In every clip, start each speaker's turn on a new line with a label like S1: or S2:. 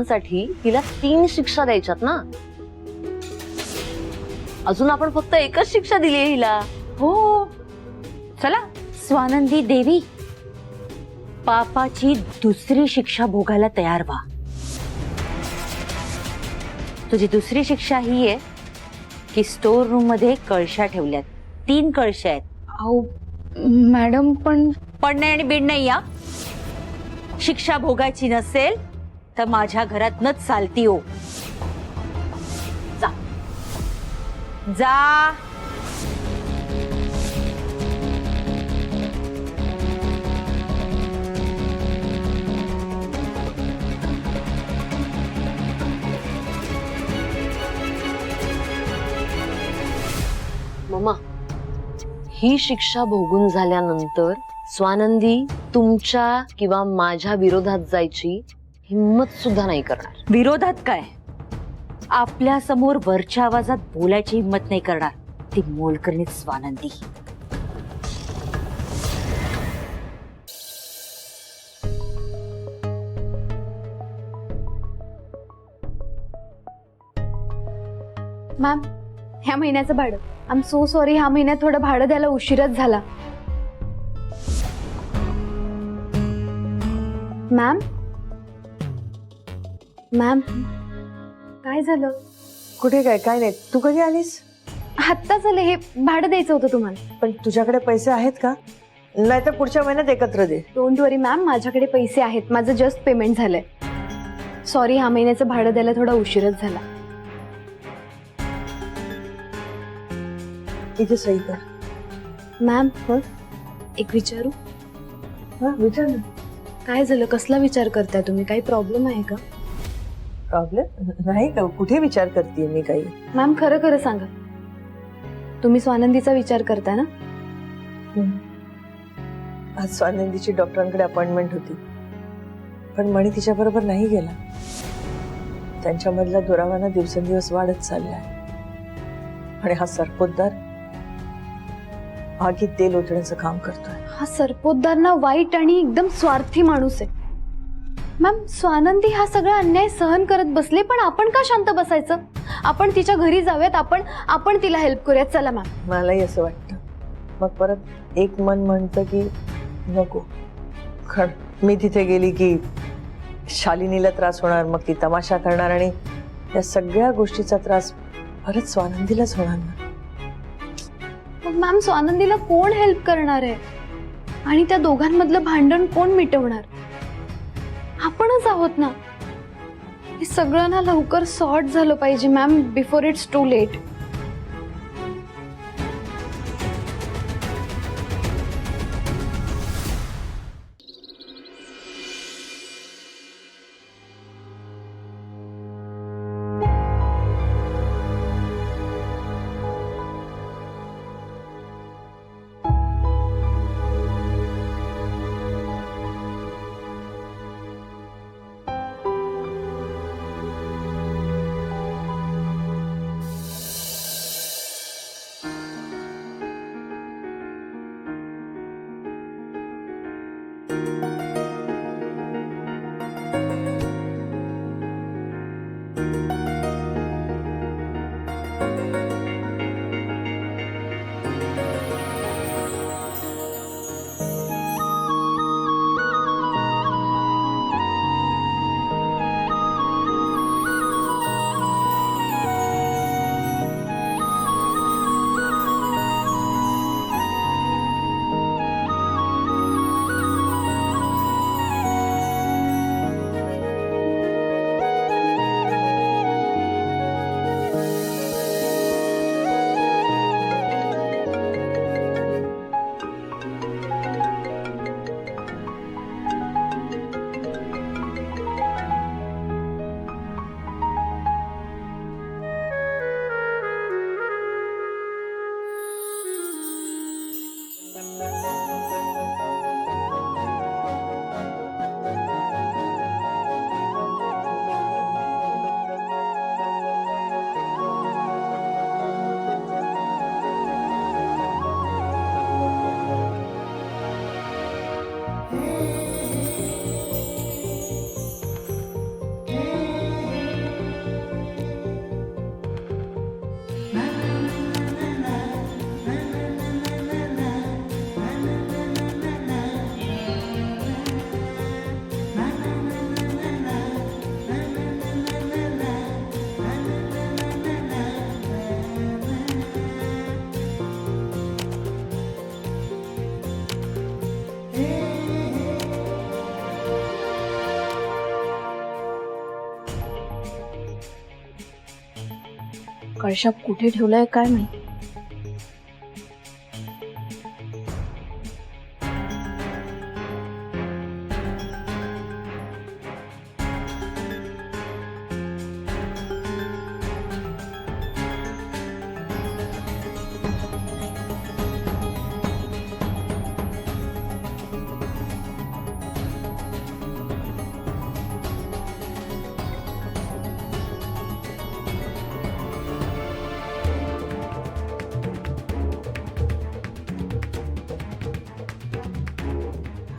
S1: साठी तिला 3 शिक्षा द्यायच्यात ना. अजून आपण फक्त एकच शिक्षा दिली आहे हिला.
S2: हो, चला स्वानंदी देवी, पापाची दुसरी शिक्षा भोगायला तयार व्हा. तुझी दुसरी शिक्षा ही आहे की स्टोर रूम मध्ये कळशा ठेवल्यात. 3 कळशा आहेत.
S3: अहो मॅडम, पण
S2: नाही आणि बीड नाही. या शिक्षा भोगायची नसेल तर माझ्या घरात नच चालती हो. जा जा.
S1: मम्मा, ही शिक्षा भोगून झाल्यानंतर स्वानंदी तुमच्या किंवा माझ्या विरोधात जायची हिम्मत सुद्धा नाही करणार.
S2: विरोधात काय, आपल्या समोर वरच्या आवाजात बोलायची हिम्मत नाही करणार ती मोलकरणीत स्वानंदी.
S3: मॅम, ह्या महिन्याचं भाडं. आय एम सो सॉरी, ह्या महिन्यात थोडं भाडं द्यायला उशीरच झाला. मॅम मॅम काय झालं?
S4: कुठे काय नाही. तू कधी आलीस?
S3: आत्ता झालं. हे भाडं द्यायचं होतं तुम्हाला.
S4: पण तुझ्याकडे पैसे आहेत का? नाही तर पुढच्या महिन्यात एकत्र दे.
S3: डोंट वरी मॅम, माझ्याकडे पैसे आहेत. माझं जस्ट पेमेंट झालंय. सॉरी, ह्या महिन्याचं भाडं द्यायला थोडा उशीरच झाला.
S4: इथे सही कर.
S3: मॅम, एक विचारू?
S4: हा, विचार ना.
S3: काय झालं? कसला विचार करताय तुम्ही? काही प्रॉब्लेम आहे का?
S4: प्रॉब्लेम नाही का? कुठे विचार करतेय मी काही?
S3: मॅम, खरं खरं सांगा, तुम्ही स्वानंदीचा विचार करताय ना?
S4: आज स्वानंदीची डॉक्टरांकडे अपॉइंटमेंट होती, पण मणी तिच्या बरोबर नाही गेला. त्यांच्यामधला दुरावाना दिवसेंदिवस वाढत चाललाय आणि हा सरपोतदार आगीत तेल ओतण्याचं काम करतोय.
S3: हा सरपोतदार ना वाईट आणि एकदम स्वार्थी माणूस आहे. मॅम, स्वानंदी हा सगळा अन्याय सहन करत बसले, पण आपण का शांत बसायचं? आपण तिच्या घरी जाऊयात, आपण तिला हेल्प करूयात. चला मॅम.
S4: मलाही असं वाटतं. मग परत एक मन म्हणतं की नको, कारण मी तिथे गेली की शालिनीला त्रास होणार, मग ती तमाशा करणार आणि या सगळ्या गोष्टीचा त्रास परत स्वानंदीलाच होणार ना.
S3: मग मॅम, स्वानंदीला कोण हेल्प करणार आहे? आणि त्या दोघांमधलं भांडण कोण मिटवणार? आपणच आहोत ना. हे सगळं ना लवकर सॉर्ट झालं पाहिजे ma'am, before it's too late. कळशा कुठे ठेवलाय काय माहिती.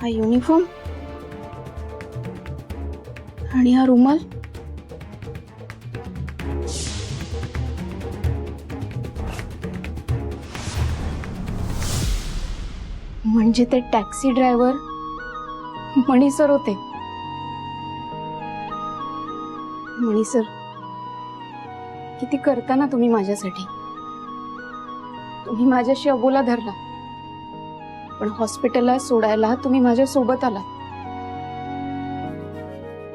S3: हा युनिफॉर्म आणि हा रुमाल. म्हणजे ते टॅक्सी ड्रायव्हर मणी सर होते. मणी सर, किती करता ना तुम्ही माझ्यासाठी. तुम्ही माझ्याशी अबोला धरला, पण हॉस्पिटलला सोडायला तुम्ही माझ्या सोबत आला.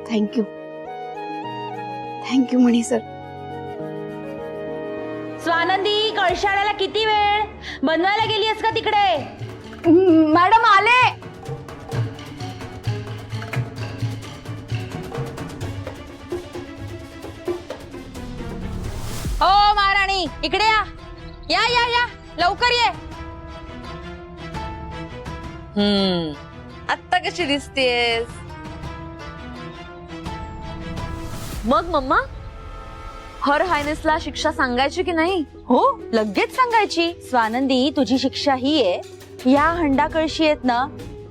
S3: थँक्यू. थँक्यू मणी सर.
S2: स्वानंदी, कळशाळ्याला किती वेळ? बनवायला गेलीस का तिकडे?
S3: मॅडम आले.
S2: हो महाराणी, इकडे या. या या या, लवकर ये.
S1: आत्ता कशी दिसतेस? मग मम्मा, हर हायनेसला शिक्षा सांगायची की नाही?
S2: हो, लगेच सांगायची. स्वानंदी, तुझी शिक्षा ही आहे, या हंडा कळशी आहेत ना,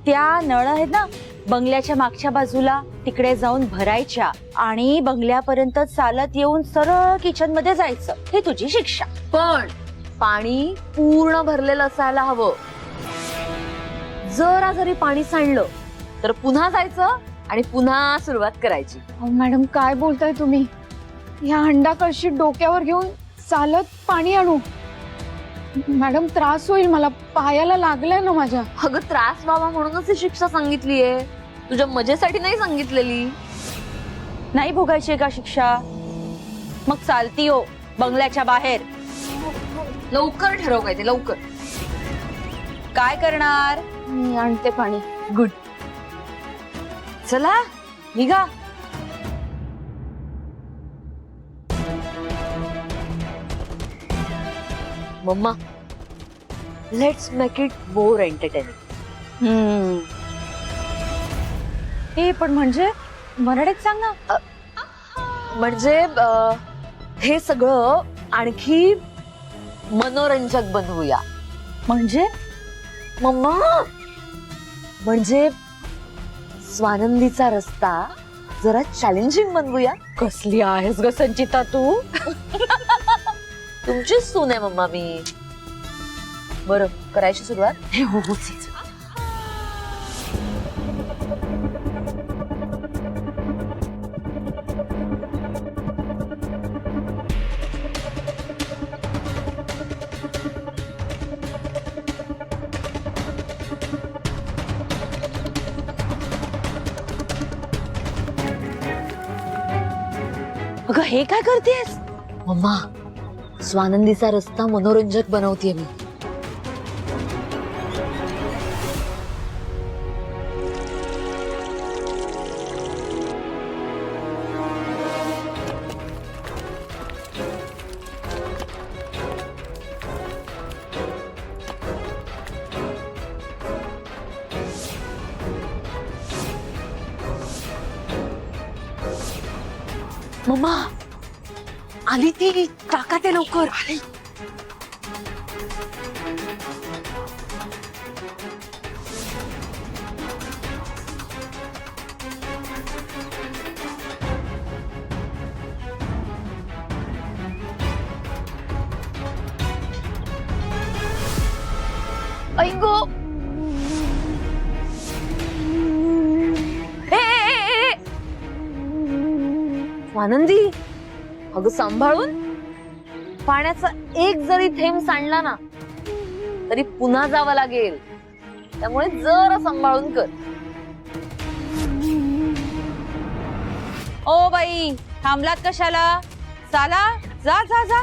S2: त्या नळ आहेत ना बंगल्याच्या मागच्या बाजूला, तिकडे जाऊन भरायच्या आणि बंगल्यापर्यंत चालत येऊन सरळ किचन मध्ये जायचं. हे तुझी शिक्षा.
S1: पण पाणी पूर्ण भरलेलं असायला हवं. जरा जरी पाणी सांडलं तर पुन्हा जायचं आणि पुन्हा सुरुवात करायची.
S3: मॅडम काय बोलताय तुम्ही? ह्या हंडा कळशी डोक्यावर घेऊन चालत पाणी आणू? मॅडम त्रास होईल मला, पायाला लागलाय ना माझ्या.
S1: अगं त्रास व्हावा म्हणूनच ही शिक्षा सांगितलीये, तुझ्या मजेसाठी नाही सांगितलेली.
S2: नाही भोगायची का शिक्षा? मग चालती हो बंगल्याच्या बाहेर.
S1: लवकर ठरव काय ते, लवकर.
S2: काय करणार?
S3: मी आणते पाणी.
S1: गुड. चला निघा. मम्मा, let's make it more entertaining.
S2: हे पण म्हणजे मराठीत सांग ना.
S1: म्हणजे हे सगळं आणखी मनोरंजक बनवूया.
S2: म्हणजे
S1: मम्मा, म्हणजे स्वानंदीचा रस्ता जरा चॅलेंजिंग बनवूया.
S2: कसली आहेस ग संचिता तू?
S1: तुमचीच सून आहे मम्मा मी. बरं, करायची सुरुवात?
S2: हो हो. अगं हे काय करतेस?
S1: मम्मा, स्वानंदीचा रस्ता मनोरंजक बनवतेय मी. मम्मा, आली ती. टाका ते लवकर. आली. ऐगो. स्वानंदी, अगं सांभाळून. पाण्याचा एक जरी थेंब सांडला ना तरी पुन्हा जावं लागेल, त्यामुळे जरा सांभाळून कर.
S2: ओ बाई, थांबलात कशाला? चाला, जा जा जा.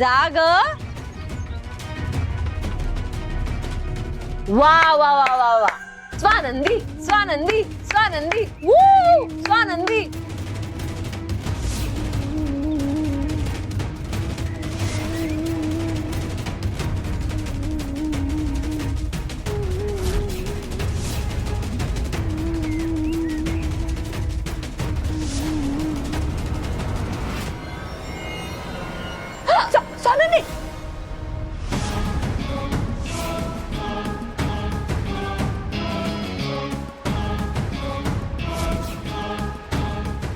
S2: जाग.
S1: वा वा वा वा वा, स्वानंदी स्वानंदी स्वानंदी, वू स्वानंदी.
S4: स्वानंदी,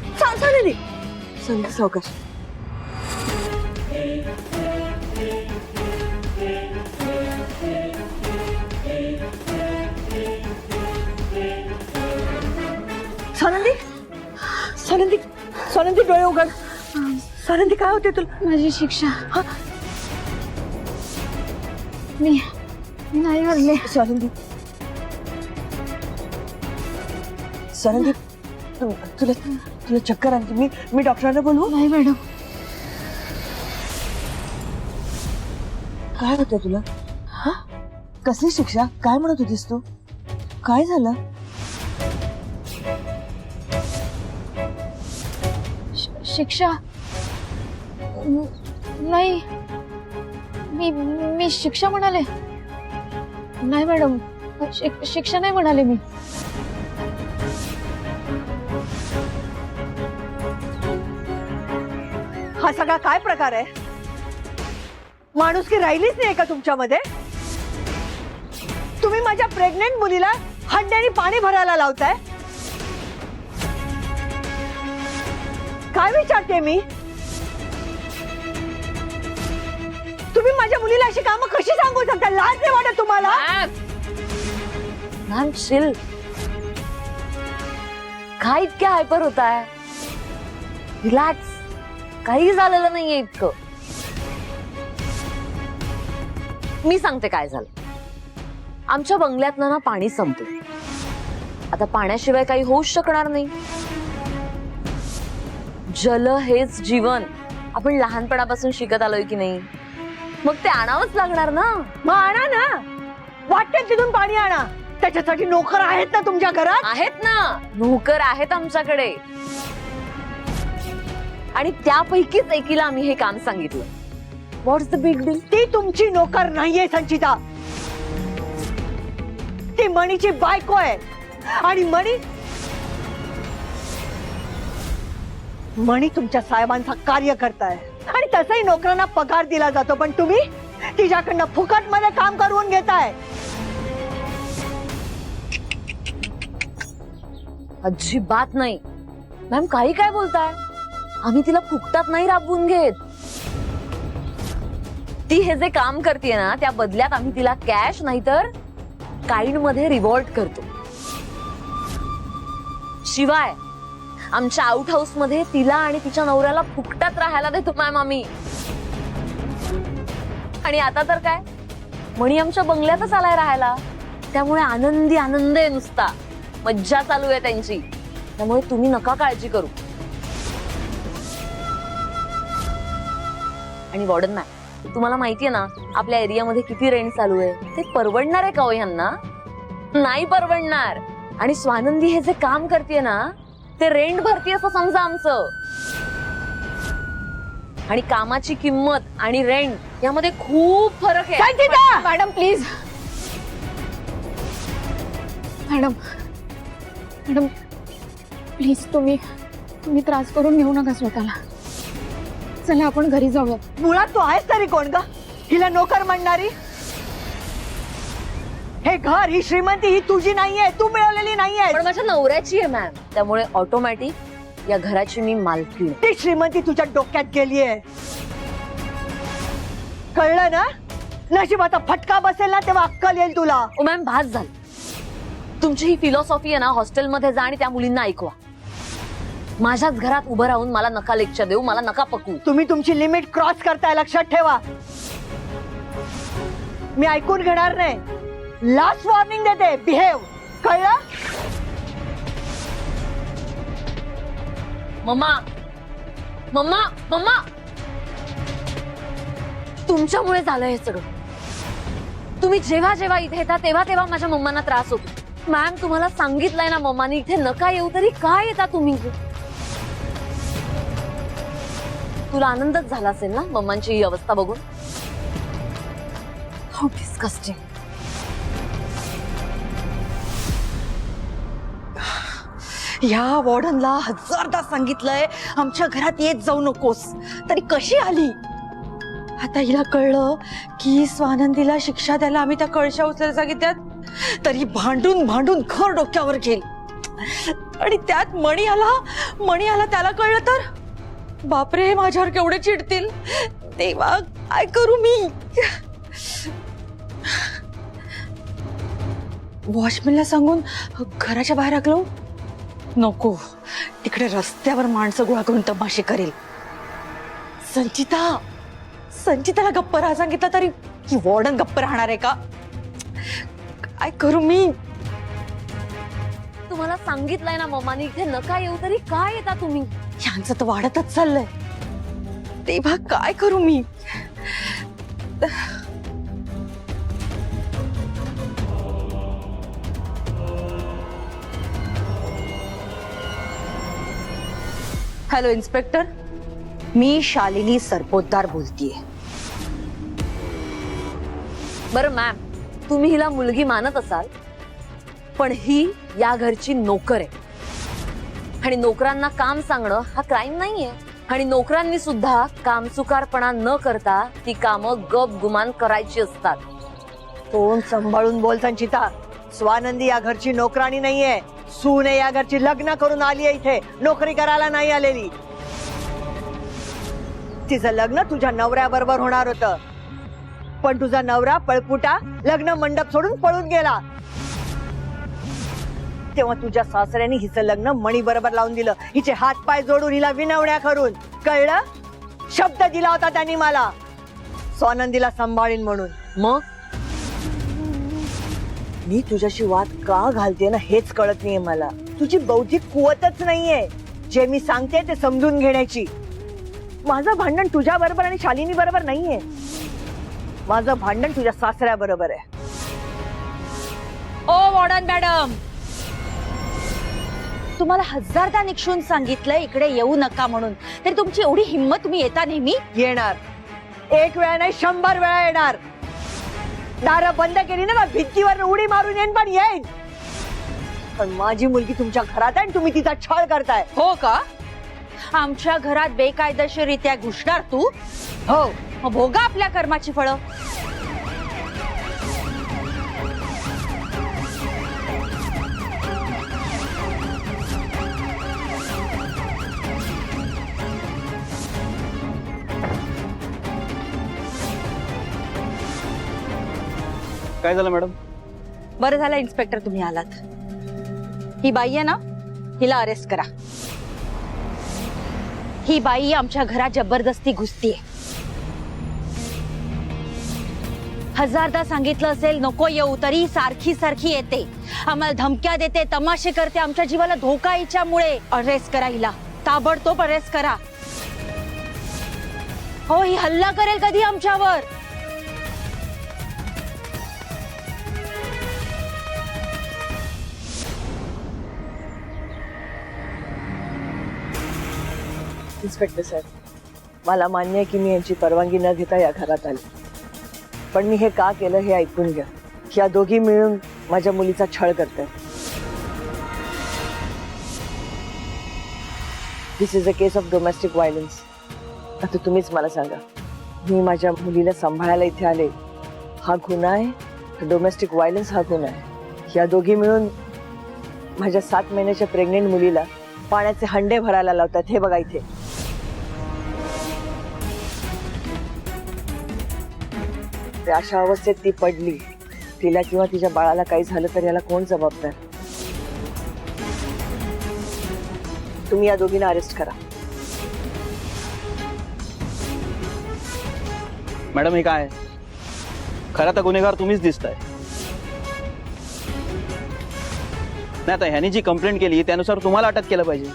S4: स्वानंदी, स्वानंदी सावकाश. स्वानंदी, स्वानंदी, स्वानंदी डोळे उघड. स्वानंदी काय होते तुला?
S3: माझी शिक्षा. मी नाही हरले.
S4: स्वानंदी, स्वानंदी, तुला तुला चक्कर आणते. मी डॉक्टरांना बोलवू?
S3: नाही मॅडम.
S4: काय होतं तुला? हा? कसली शिक्षा? काय म्हणत होतीस तू? काय झालं?
S3: शिक्षा नाही. मी शिक्षा म्हणाले. नाही मॅडम, शिक्षा नाही म्हणाले मी.
S4: हा सगळा काय प्रकार आहे? माणुसकी राहिलीच नाही का तुमच्यामध्ये? तुम्ही माझ्या प्रेग्नेंट मुलीला हंड्याने पाणी भरायला लावताय. काय विचारते मी? तुम्ही माझ्या मुलीला अशी कामं कशी सांगू शकता? लाज नाही वाटत तुम्हाला?
S1: Ma'am chill. काय इतक्या हायपर होताय? रिलॅक्स, काही झालेलं नाहीये इतकं. मी सांगते काय झालं. आमच्या बंगल्यातनं ना पाणी संपलं. आता पाण्याशिवाय काही होऊच शकणार नाही. जल हेच जीवन आपण लहानपणापासून शिकत आलोय की नाही, मग ते आणावंच लागणार ना.
S4: मग आणा ना, वाटेल तिथून पाणी आणा. त्याच्यासाठी नोकर आहेत ना तुमच्या घरात?
S1: आहेत ना, नोकर आहेत आमच्याकडे. आणि त्यापैकीच एकीला आम्ही हे काम सांगितलं. व्हॉट्स द बिग डील?
S4: ती तुमची नोकर नाहीये संचिता, ती मणीची बायको आहे. आणि मणी तुमच्या साहेबांचा कार्य करताय. आणि तसंही नोकरांना पगार दिला जातो, पण तुम्ही तिच्याकडनं फुकट मध्ये काम करून घेताय.
S1: अजिबात नाही मॅम, काही काय बोलताय? आम्ही तिला फुकटात नाही राबवून घेत. ती हे जे काम करते ना, त्या बदल्यात आम्ही तिला कॅश नाहीतर काइंड मध्ये रिवॉर्ड करतो. शिवाय आमच्या आउट हाऊस मध्ये तिला आणि तिच्या नवऱ्याला फुकटात राहायला देतो मॅम आम्ही. आणि आता तर काय, मणी आमच्या बंगल्यातच आलाय राहायला. त्यामुळे आनंदी आनंद आहे नुसता. मज्जा चालू आहे त्यांची. त्यामुळे तुम्ही नका काळजी करू. आणि वॉर्डन मॅम, तुम्हाला माहितीये ना आपल्या एरियामध्ये किती रेंट चालू आहे? ते परवडणार आहे का हो ह्यांना? नाही परवडणार. आणि स्वानंदी हे जे काम करते ना, ते रेंट भरती असं समजा आमचं. आणि कामाची किंमत आणि रेंट यामध्ये खूप फरक आहे.
S4: Sanchita!
S3: Madam please. Madam madam please, तुम्ही त्रास करून घेऊ नका स्वतःला. चला आपण घरी जाऊया.
S4: मुळात तू आहेस तरी कोण ग हिला नोकर म्हणणारी? हे घर, ही श्रीमंती ही तुझी नाहीये, तू मिळवलेली नाहीये.
S1: पण माझ्या नवऱ्याची आहे मॅम. त्यामुळे ऑटोमॅटिक या घराची मी मालकी.
S4: ती श्रीमंती तुझ्या डोक्यात गेलीये, कळलं ना? नशिबाचा फटका बसेल ना तेव्हा अक्कल येईल तुला.
S1: ओ मॅम, भास झालं. तुमची ही फिलॉसॉफी आहे ना, हॉस्टेलमध्ये जा आणि त्या मुलींना ऐकवा. माझ्याच घरात उभं राहून मला नका लेक्चर देऊ, मला नका पकवू.
S4: तुम्ही तुमची लिमिट क्रॉस करताय, लक्षात ठेवा. मी ऐकून घेणार नाही. लास्ट वॉर्निंग देते, बिहेव. कळलं?
S1: मम्मा, मम्मा, मम्मा. तुमच्यामुळे झालं हे सगळं. तुम्ही जेव्हा जेव्हा इथे येता तेव्हा तेव्हा माझ्या मम्मांना त्रास होतो. मॅम तुम्हाला सांगितलंय ना मम्मानी इथे नका येऊ, तरी काय येता तुम्ही? तुला आनंदच झाला असेल ना मम्मांची ही अवस्था बघून. How disgusting.
S2: या वॉर्डनला हजारदा सांगितलंय आमच्या घरात येत जाऊ नकोस, तरी कशी आली? आता हिला कळलं की स्वानंदीला शिक्षा द्यायला आम्ही त्या कळशा उचलायला सांगितल्यात, तरी भांडून भांडून घर डोक्यावर घेईल. आणि त्यात मणी आला त्याला कळलं तर बापरे, माझ्यावर केवढे चिडतील. तेव्हा काय करू मी? वॉचमॅनला सांगून घराच्या बाहेर हाकलो? नको, तिकडे रस्त्यावर माणसं गोळा करून तमाशे करेल. संचिताला गप्प राहा सांगितलं तरी ही वॉर्डन गप्प राहणार आहे का? काय करू मी?
S1: तुम्हाला सांगितलंय ना मम्मानी इथे नका येऊ, तरी काय येता तुम्ही?
S2: यांचं तर वाढतच चाललंय. तेव्हा काय करू मी? हॅलो इन्स्पेक्टर, मी शालिनी सरपोतदार बोलतीये.
S1: बरं मॅम, तुम्ही हिला मुलगी मानत असाल, पण ही या घरची नोकर आहे. आणि नोकरांना काम सांगणं हा क्राईम नाहीये. आणि नोकरांनी सुद्धा कामचुकारपणा न करता ती कामं गप गुमान करायची असतात.
S4: तोंड सांभाळून बोल संचिता. स्वानंदी या घरची नोकराणी नाहीये. सून या घरची, लग्न करून आली आहे इथे, नोकरी करायला नाही आलेली. तिचं लग्न तुझ्या नवऱ्याबरोबर होणार होतं, पण तुझा नवरा पळपुटा लग्न मंडप सोडून पळून गेला. तेव्हा तुझ्या सासऱ्याने हिचं लग्न मणी बरोबर लावून दिलं. हिचे हात पाय जोडून हिला विनवण्या करून. कळलं? शब्द दिला होता त्यांनी मला, स्वानंदीला सांभाळीन म्हणून.
S1: मग
S4: मी तुझ्याशी वाद का घालते ना हेच कळत नाहीये मला. तुझी बौद्धिक कुवतच नाहीये जे मी सांगते ते समजून घेण्याची. माझं भांडण तुझ्या बरोबर आणि शालिनी बरोबर नाहीये. माझं भांडण तुझ्या सासऱ्या बरोबर आहे.
S2: ओ वॉर्डन मॅडम, तुम्हाला हजारदा निक्षून सांगितलंय इकडे येऊ नका म्हणून, तरी तुमची एवढी हिंमत, तुम्ही येता नेहमी.
S4: येणार, एक वेळा नाही 100 वेळा येणार. दारं बंद केली ना, भिंतीवर उडी मारून येईन, पण येईन. पण माझी मुलगी तुमच्या घरात आहे आणि तुम्ही तिचा छळ करताय.
S2: हो का? आमच्या घरात बेकायदेशीररित्या घुसणार तू?
S4: हो,
S2: मग भोगा आपल्या कर्माची फळं.
S5: काय झालं मॅडम?
S2: बरं झालं इन्स्पेक्टर तुम्ही आलात. ही बाई आहे ना, हिला अरेस्ट करा. ही बाई आमच्या घरात जबरदस्ती घुसतीये. हजारदा सांगितलं असेल नको येऊ, तरी सारखी सारखी येते. आम्हाला धमक्या देते, तमाशे करते, आमच्या जीवाला धोका हिच्यामुळे. अरेस्ट करा हिला, ताबडतोब अरेस्ट करा. हो, ही हल्ला करेल कधी आमच्यावर.
S4: इन्स्पेक्टर साहेब, मला मान्य आहे की मी यांची परवानगी न घेता या घरात आले, पण मी हे का केलं हे ऐकून घ्या. या दोघी मिळून माझ्या मुलीचा छळ करतायत. This is a case of domestic violence. आता तुम्हीच मला सांगा, मी माझ्या मुलीला सांभाळायला इथे आले, हा गुन्हा आहे? डोमेस्टिक व्हायलन्स हा गुन्हा आहे. या दोघी मिळून माझ्या 7 महिन्याच्या प्रेग्नेंट मुलीला पाण्याचे हंडे भरायला लावतात. हे बघा इथे. अशा अवस्थेत ती पडली, तिला किंवा तिच्या बाळाला काही झालं तर याला कोण जबाबदार? तुम्ही या दोघींना अरेस्ट करा.
S5: मॅडम हे काय? खरा तर गुन्हेगार तुम्हीच दिसताय. नाही, आता ह्यानी जी कंप्लेंट केली त्यानुसार तुम्हाला अटक केलं पाहिजे.